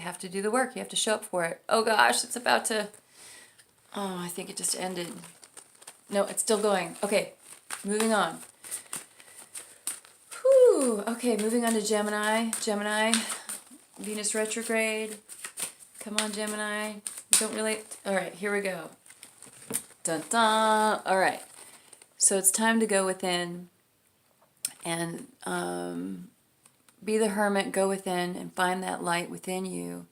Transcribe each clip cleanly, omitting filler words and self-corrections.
have to do the work. You have to show up for it. Oh gosh, it's about to... Oh, I think it just ended. No, it's still going. Okay, moving on. Whew. Okay, moving on to Gemini. Gemini, Venus retrograde. Come on, Gemini. Don't really... All right, here we go. Dun dun. All right. So it's time to go within and be the hermit, go within and find that light within you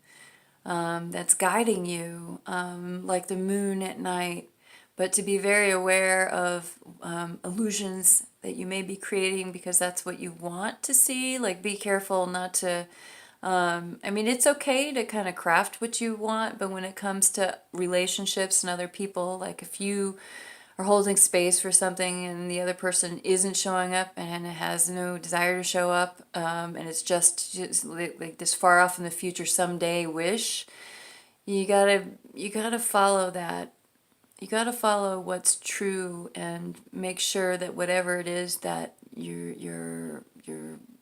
that's guiding you, like the moon at night. But to be very aware of illusions that you may be creating because that's what you want to see. Like, be careful not to... I mean, it's okay to kind of craft what you want, but when it comes to relationships and other people, like if you are holding space for something and the other person isn't showing up and has no desire to show up, and it's just like this far off in the future someday wish, you gotta follow that. You gotta follow what's true and make sure that whatever it is that you're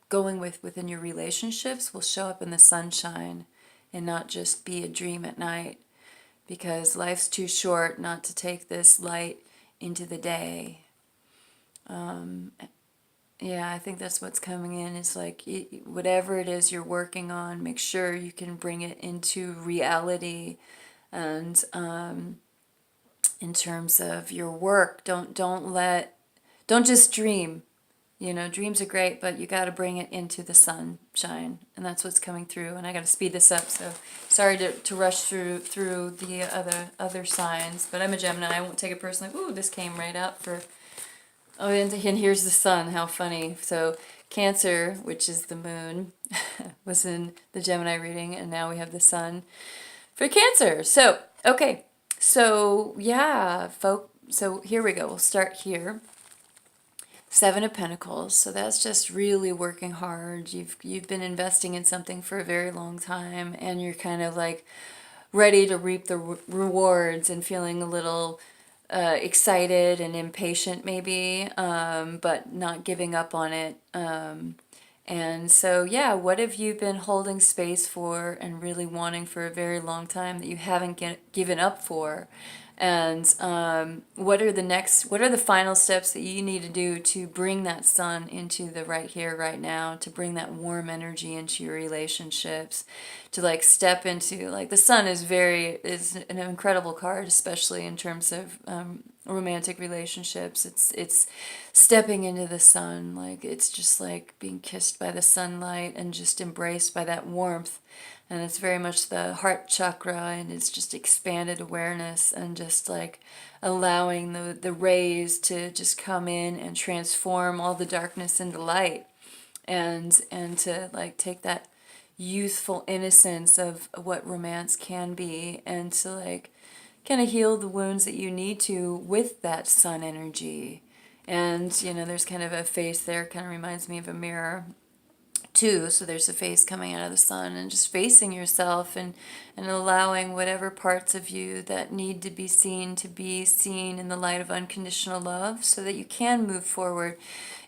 going with within your relationships will show up in the sunshine and not just be a dream at night, because life's too short not to take this light into the day. Yeah, I think that's what's coming in. It's like whatever it is you're working on, make sure you can bring it into reality. And in terms of your work, don't just dream. You know, dreams are great, but you got to bring it into the sunshine, and that's what's coming through. And I got to speed this up, so sorry to rush through the other signs. But I'm a Gemini. I won't take it personally. Ooh, this came right up for. Oh, and here's the sun. How funny. So Cancer, which is the moon, was in the Gemini reading, and now we have the sun for Cancer. So okay, so yeah, so here we go. We'll start here. Seven of Pentacles, so that's just really working hard. You've been investing in something for a very long time, and you're kind of like ready to reap the rewards and feeling a little excited and impatient maybe, but not giving up on it. And so, yeah, what have you been holding space for and really wanting for a very long time that you haven't given up for? And what are the final steps that you need to do to bring that sun into the right here, right now, to bring that warm energy into your relationships, to like step into, like the sun is an incredible card, especially in terms of romantic relationships. It's stepping into the sun, like it's just like being kissed by the sunlight and just embraced by that warmth. And it's very much the heart chakra, and it's just expanded awareness and just like allowing the rays to just come in and transform all the darkness into light, and to like take that youthful innocence of what romance can be, and to like kind of heal the wounds that you need to with that sun energy. And you know, there's kind of a face there, kind of reminds me of a mirror too. So there's a face coming out of the sun, and just facing yourself and allowing whatever parts of you that need to be seen in the light of unconditional love, so that you can move forward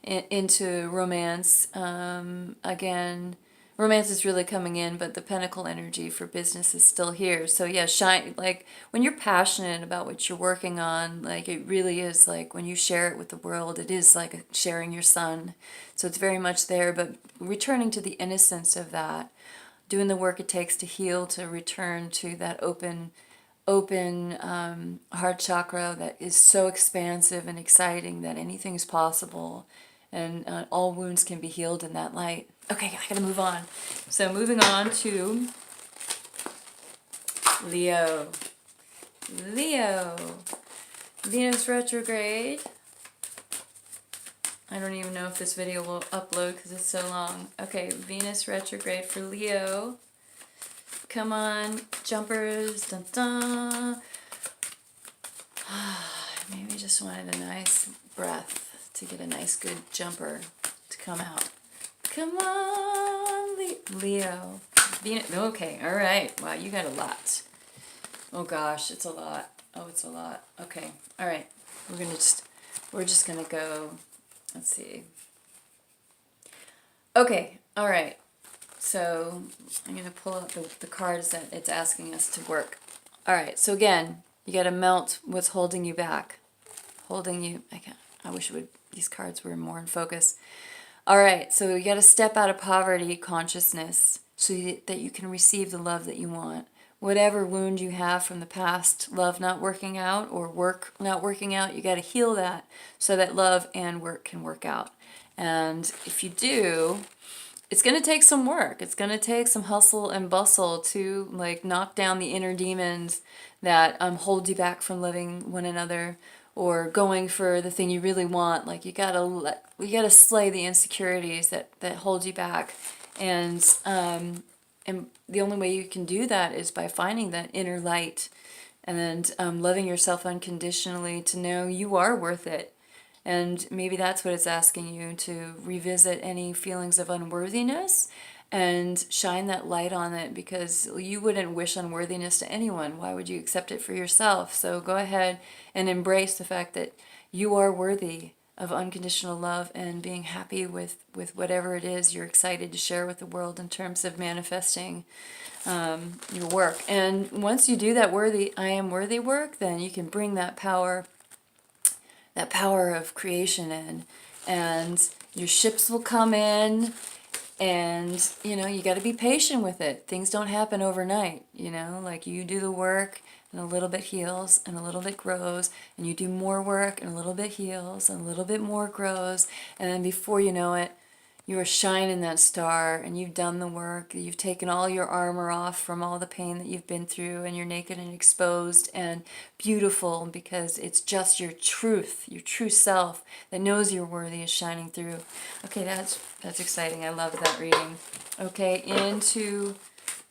into romance. Again, romance is really coming in, but the pentacle energy for business is still here. So yeah, shine, like when you're passionate about what you're working on, like it really is like when you share it with the world, it is like sharing your sun. So it's very much there, but returning to the innocence of that, doing the work it takes to heal, to return to that open heart chakra that is so expansive and exciting that anything is possible, and all wounds can be healed in that light. Okay, I gotta move on. So moving on to Leo. Venus retrograde. I don't even know if this video will upload because it's so long. Okay, Venus retrograde for Leo. Come on, jumpers. Dun, dun. Maybe just wanted a nice breath to get a nice good jumper to come out. Come on, Leo. Venus. Okay, all right. Wow, you got a lot. Oh gosh, it's a lot. Oh, it's a lot. Okay, all right. We're just gonna go. Let's see. Okay, all right. So I'm going to pull out the cards that it's asking us to work. All right, so again, you got to melt what's holding you back. Holding you, I wish these cards were more in focus. All right, so you got to step out of poverty consciousness so that you can receive the love that you want. Whatever wound you have from the past, love not working out or work not working out, you got to heal that so that love and work can work out. And if you do, it's going to take some work. It's going to take some hustle and bustle to like knock down the inner demons that hold you back from loving one another or going for the thing you really want. Like you gotta slay the insecurities that hold you back, and the only way you can do that is by finding that inner light and loving yourself unconditionally to know you are worth it. And maybe that's what it's asking you, to revisit any feelings of unworthiness and shine that light on it, because you wouldn't wish unworthiness to anyone. Why would you accept it for yourself? So go ahead and embrace the fact that you are worthy of unconditional love and being happy with whatever it is you're excited to share with the world in terms of manifesting your work. And once you do that I am worthy work, then you can bring that power of creation in, and your ships will come in, and you got to be patient with it. Things don't happen overnight, like you do the work and a little bit heals and a little bit grows, and you do more work and a little bit heals and a little bit more grows, and then before you know it, you are shining that star, and you've done the work. You've taken all your armor off from all the pain that you've been through, and you're naked and exposed and beautiful, because it's just your truth, your true self that knows you're worthy is shining through. Okay, that's exciting. I love that reading. Okay, into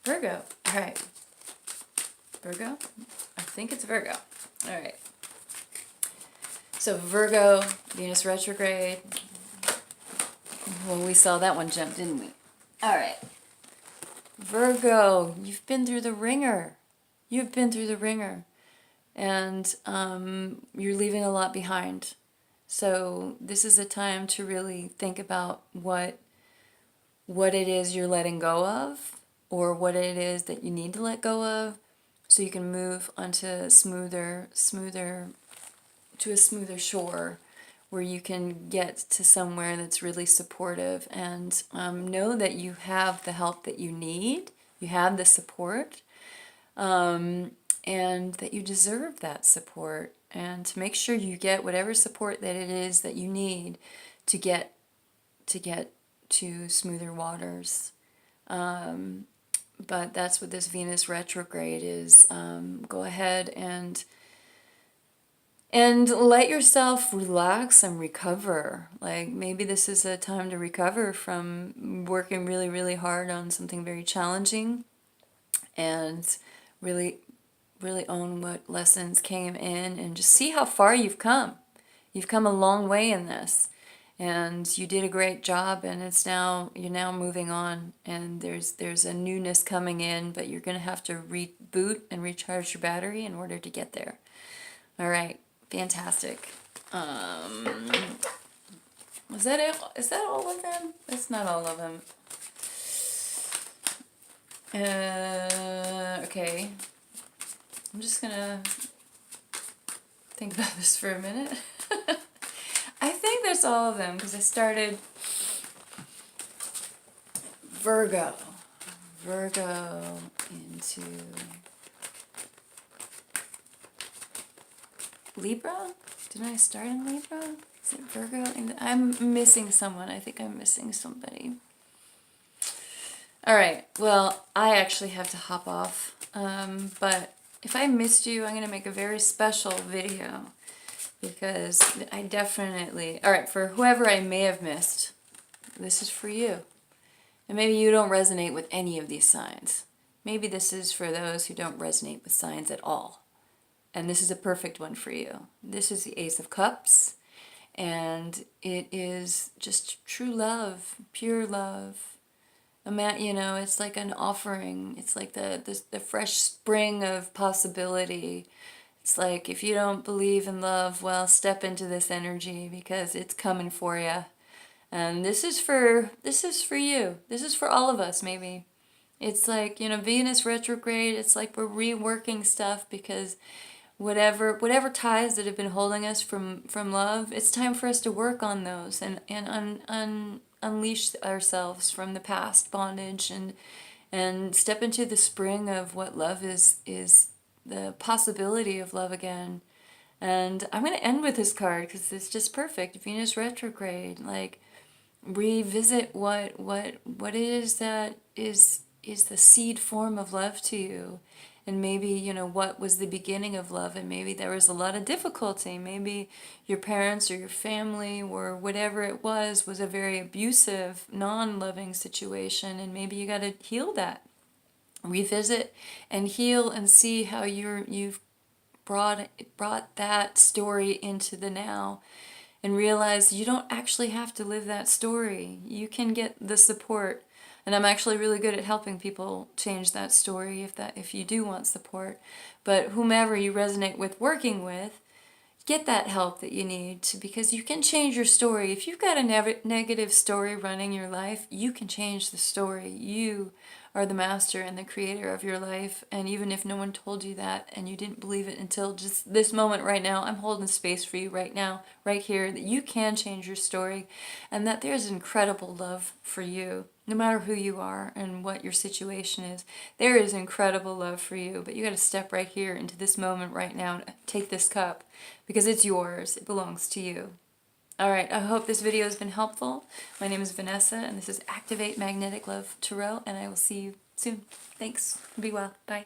Virgo. All right. Virgo? I think it's Virgo. All right. So Virgo, Venus retrograde. Well, we saw that one jump, didn't we? All right. Virgo, you've been through the ringer. You've been through the ringer. And you're leaving a lot behind. So this is a time to really think about what it is you're letting go of, or what it is that you need to let go of, so you can move onto a smoother shore, where you can get to somewhere that's really supportive, and know that you have the help that you need, you have the support, and that you deserve that support, and to make sure you get whatever support that it is that you need to get to smoother waters. But that's what this Venus retrograde is. Go ahead and let yourself relax and recover. Like maybe this is a time to recover from working really, really hard on something very challenging, and really, really own what lessons came in, and just see how far you've come. You've come a long way in this, and you did a great job, and you're now moving on, and there's a newness coming in, but you're going to have to reboot and recharge your battery in order to get there. All right. Fantastic. Was that it? Is that all of them? That's not all of them. Okay. I'm just gonna think about this for a minute. I think that's all of them, because I started Virgo into Libra? Didn't I start in Libra? Is it Virgo? I'm missing someone. I think I'm missing somebody. All right. Well, I actually have to hop off. But if I missed you, I'm going to make a very special video, because I definitely... All right, for whoever I may have missed, this is for you. And maybe you don't resonate with any of these signs. Maybe this is for those who don't resonate with signs at all. And this is a perfect one for you. This is the Ace of Cups, and it is just true love, pure love. It's like an offering. It's like the fresh spring of possibility. It's like, if you don't believe in love, well, step into this energy, because it's coming for you. And this is for you. This is for all of us, maybe. It's like, Venus retrograde, it's like we're reworking stuff because whatever ties that have been holding us from love, it's time for us to work on those and unleash ourselves from the past bondage and step into the spring of what love is the possibility of love again. And I'm going to end with this card because it's just perfect. Venus retrograde, like revisit what it is that is the seed form of love to you, and maybe what was the beginning of love, and maybe there was a lot of difficulty. Maybe your parents or your family or whatever it was a very abusive, non-loving situation, and maybe you got to heal that, revisit and heal, and see how you've brought that story into the now, and realize you don't actually have to live that story. You can get the support. And I'm actually really good at helping people change that story if you do want support. But whomever you resonate with working with, get that help that you need because you can change your story. If you've got a negative story running your life, you can change the story. You are the master and the creator of your life. And even if no one told you that and you didn't believe it until just this moment right now, I'm holding space for you right now, right here, that you can change your story and that there's incredible love for you. No matter who you are and what your situation is, there is incredible love for you. But you got to step right here into this moment right now and take this cup because it's yours. It belongs to you. All right, I hope this video has been helpful. My name is Vanessa, and this is Activate Magnetic Love Tarot, and I will see you soon. Thanks. Be well. Bye.